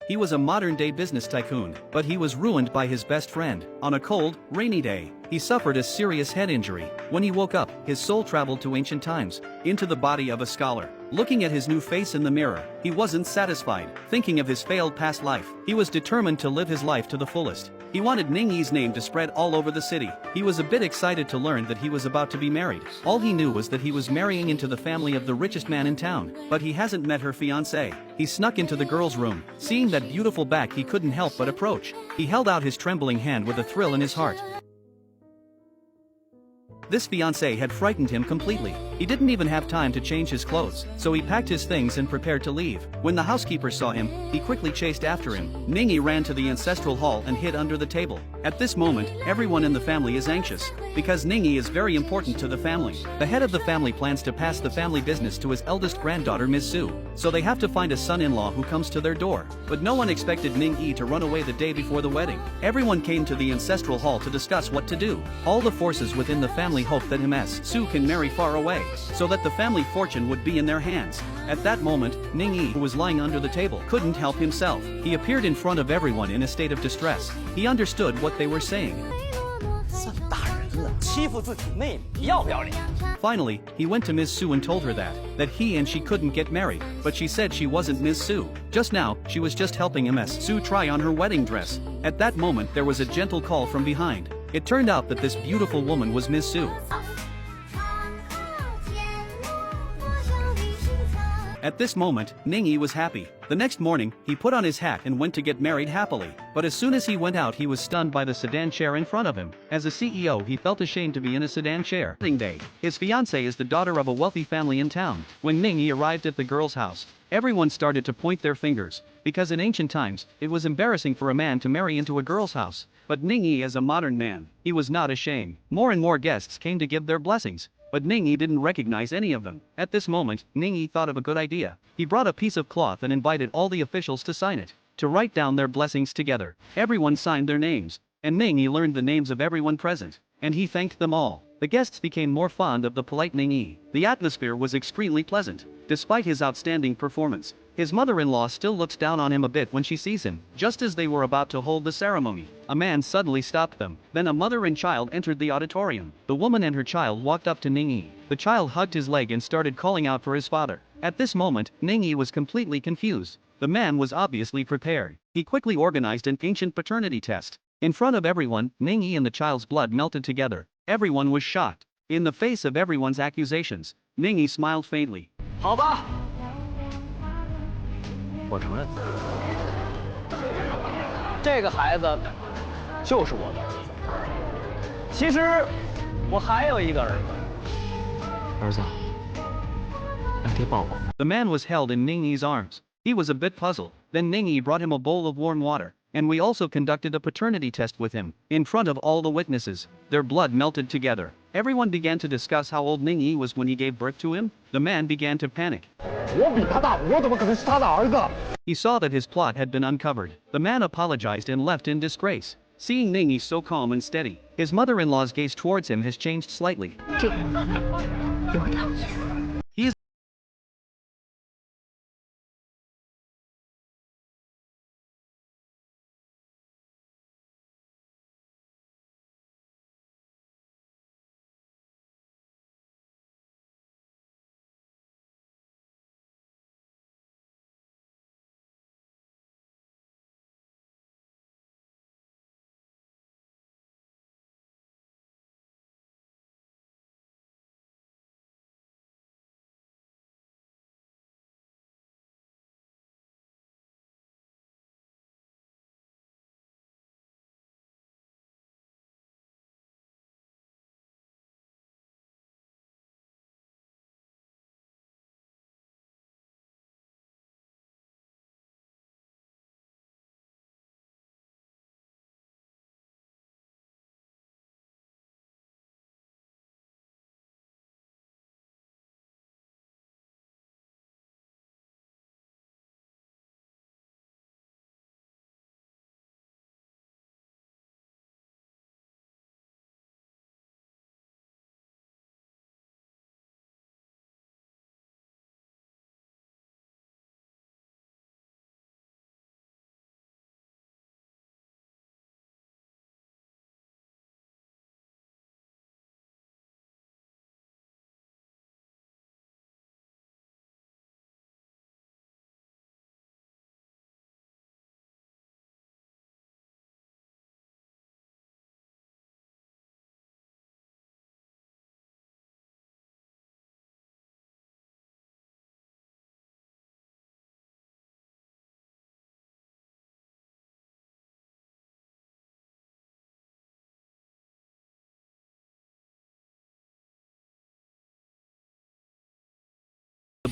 He was a modern-day business tycoon, but he was ruined by his best friend. On a cold, rainy day, he suffered a serious head injury. When he woke up, his soul traveled to ancient times, into the body of a scholar. Looking at his new face in the mirror, he wasn't satisfied. Thinking of his failed past life, he was determined to live his life to the fullest. He wanted Ning Yi's name to spread all over the city. He was a bit excited to learn that he was about to be married. All he knew was that he was marrying into the family of the richest man in town, but he hasn't met her fiancée. He snuck into the girl's room. Seeing that beautiful back, he couldn't help but approach. He held out his trembling hand with a thrill in his heart. This fiancée had frightened him completely. He didn't even have time to change his clothes, so he packed his things and prepared to leave. When the housekeeper saw him, he quickly chased after him. Ning Yi ran to the ancestral hall and hid under the table. At this moment, everyone in the family is anxious, because Ning Yi is very important to the family. The head of the family plans to pass the family business to his eldest granddaughter Ms. Su, so they have to find a son-in-law who comes to their door. But no one expected Ning Yi to run away the day before the wedding. Everyone came to the ancestral hall to discuss what to do. All the forces within the family hoped that Ms. Su can marry far away, so that the family fortune would be in their hands. At that moment, Ning Yi, who was lying under the table, couldn't help himself. He appeared in front of everyone in a state of distress. He understood what they were saying. Finally, he went to Ms. Su and told her that he and she couldn't get married, but she said she wasn't Ms. Su. Just now, she was just helping Ms. Su try on her wedding dress. At that moment, there was a gentle call from behind. It turned out that this beautiful woman was Ms. Su. At this moment, Ning Yi was happy. The next morning, he put on his hat and went to get married happily. But as soon as he went out, he was stunned by the sedan chair in front of him. As a CEO, he felt ashamed to be in a sedan chair. Wedding day. His fiancée is the daughter of a wealthy family in town. When Ning Yi arrived at the girl's house, everyone started to point their fingers, because in ancient times, it was embarrassing for a man to marry into a girl's house. But Ning Yi, as a modern man, he was not ashamed. More and more guests came to give their blessings, but Ning Yi didn't recognize any of them. At this moment, Ning Yi thought of a good idea. He brought a piece of cloth and invited all the officials to sign it, to write down their blessings together. Everyone signed their names, and Ning Yi learned the names of everyone present, and he thanked them all. The guests became more fond of the polite Ning Yi. The atmosphere was extremely pleasant. Despite his outstanding performance, his mother-in-law still looks down on him a bit when she sees him. Just as they were about to hold the ceremony, a man suddenly stopped them. Then a mother and child entered the auditorium. The woman and her child walked up to Ning Yi. The child hugged his leg and started calling out for his father. At this moment, Ning Yi was completely confused. The man was obviously prepared. He quickly organized an ancient paternity test. In front of everyone, Ning Yi and the child's blood melted together. Everyone was shocked. In the face of everyone's accusations, Ning Yi smiled faintly. 好吧，我承认，这个孩子就是我的儿子。其实我还有一个儿子。儿子，让爹抱抱。 The man was held in Ning Yi's arms. He was a bit puzzled. Then Ning Yi brought him a bowl of warm water, and we also conducted a paternity test with him. In front of all the witnesses, their blood melted together. Everyone began to discuss how old Ning Yi was when he gave birth to him. The man began to panic. 我比他大，我怎么可能是他的儿子？ He saw that his plot had been uncovered. The man apologized and left in disgrace. Seeing Ning Yi so calm and steady, his mother-in-law's gaze towards him has changed slightly. 这个有点意思。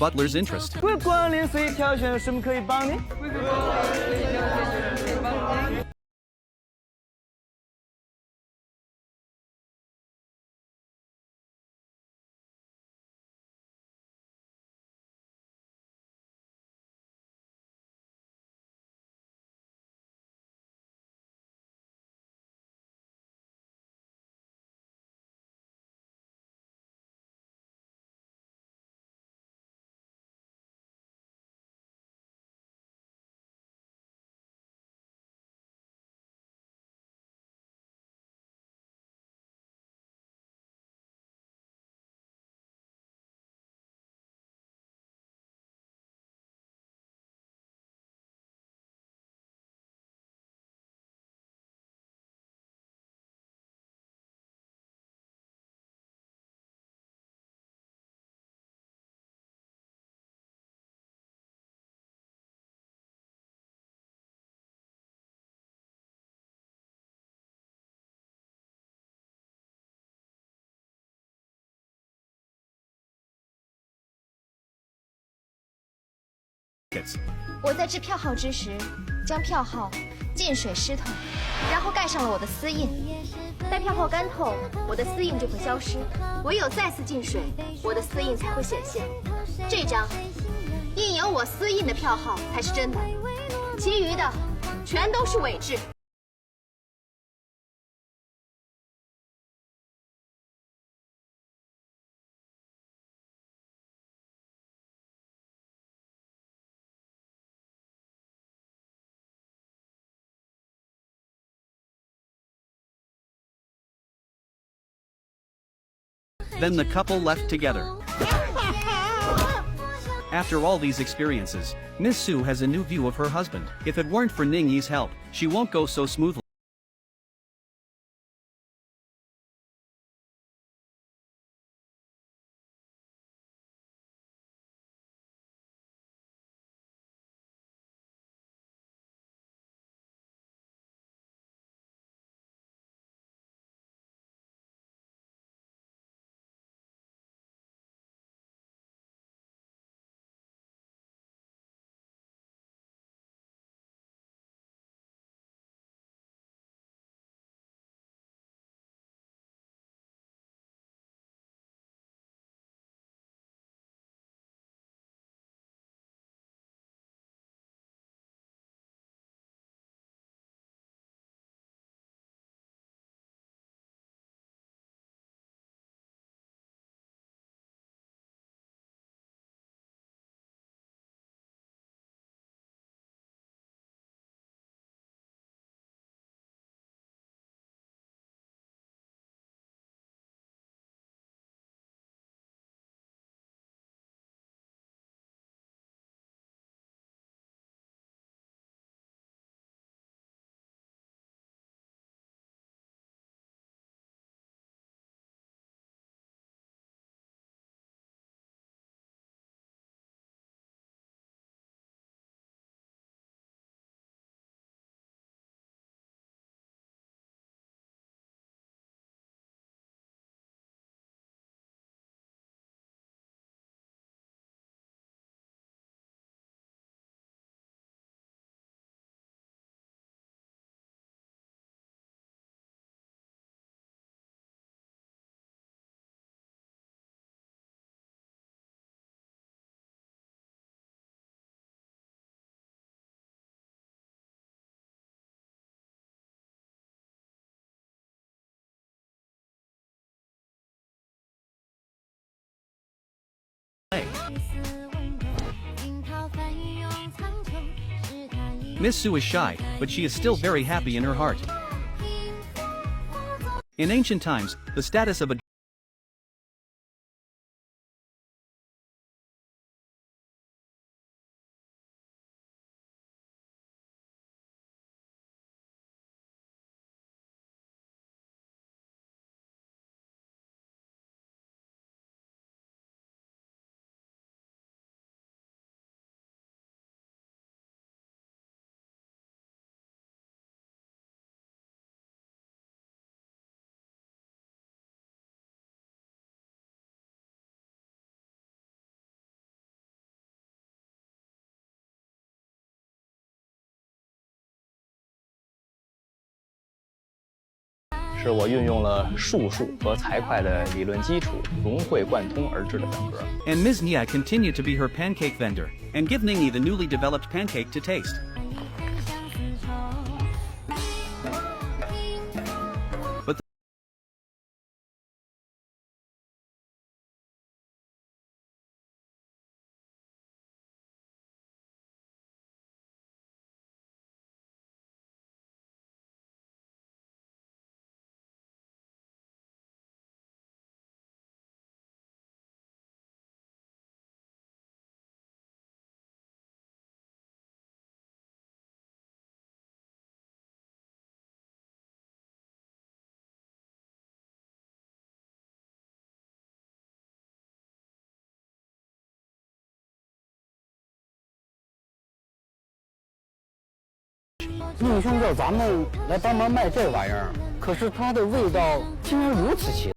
butler's interest. 贵光临，随意挑选，有什么可以帮你？ 我在制票号之时，将票号浸水湿透，然后盖上了我的丝印。待票号干透，我的丝印就会消失，唯有再次浸水，我的丝印才会显现。这张印有我丝印的票号才是真的，其余的全都是伪制。 Then the couple left together. After all these experiences, Miss Sue has a new view of her husband. If it weren't for Ning Yi's help, she won't go so smoothly. Miss Sue is shy, but she is still very happy in her heart. In ancient times, the status of a 是我运用了术数和财会的理论基础，融会贯通而制的本格。And Ms. Nia continued to be her pancake vendor and give Ningy the newly developed pancake to taste. But宁兄叫咱们来帮忙卖这玩意儿，可是它的味道竟然如此奇